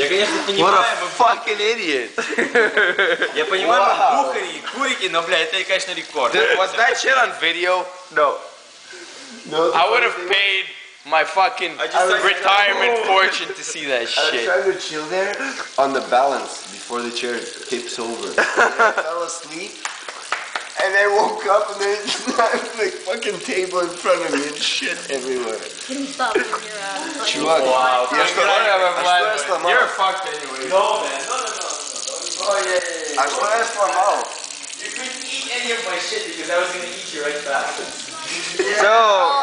Я, конечно, What понимаю, a fucking idiot. я понимаю, мы бухари и курики, но, блядь, это, конечно, рекорд. Dude, was that shit on video? No. I would have paid my fucking retirement fortune to see that I was shit. trying to chill there on the balance before the chair tips over. And I fell asleep. And I woke up and there's like fucking table in front of me and shit everywhere. Can you stop when you're Чувак, Wow. я что, Whatever, я сломал? You're fucked anyway. No, man, no. Oh, yeah. А что я сломал? You couldn't eat any of my shit because I was gonna eat you right back. So,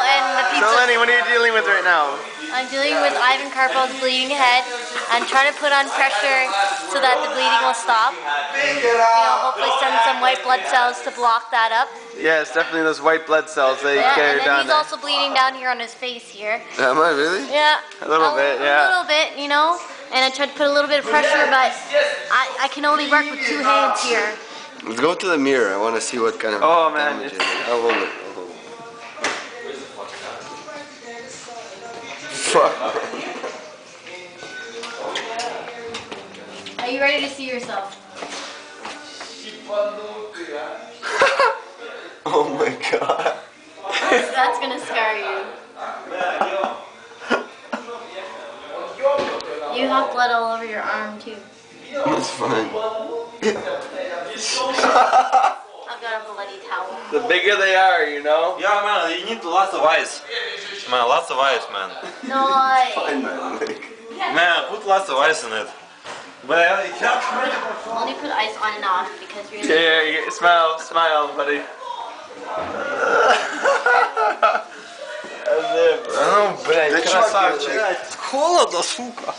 and the pizza. so Lenny, what are you dealing with right now? I'm dealing with Ivan Karpo's bleeding head. I'm trying to put on pressure so that the bleeding will stop. You know, hopefully send some white blood cells to block that up. Yes, definitely those white blood cells that you Yeah, carry and then down he's there. also bleeding down here on his face here. Am I really? Yeah. A little bit, yeah. A little bit, you know. And I tried to put a little bit of pressure, but I can only work with 2 hands here. Let's go to the mirror. I want to see what kind of Oh, man. damage it is. I'll hold it. Fuck. Are you ready to see yourself? Oh my god. That's gonna scar you. You have blood all over your arm too. That's fine. I've got a bloody towel. The bigger they are, you know? Yeah, man, you need lots of ice. Man, lots of ice, man. No, I... Fine, man. Like, Man, put lots of ice in it. But Only put ice on and off because you're... Yeah, you get, smile, buddy. Ну, блядь, красавчик. холодно, сука.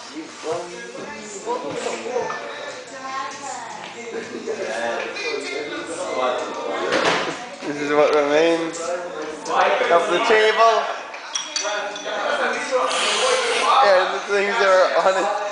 This is what remains of the table. And the things that are on it.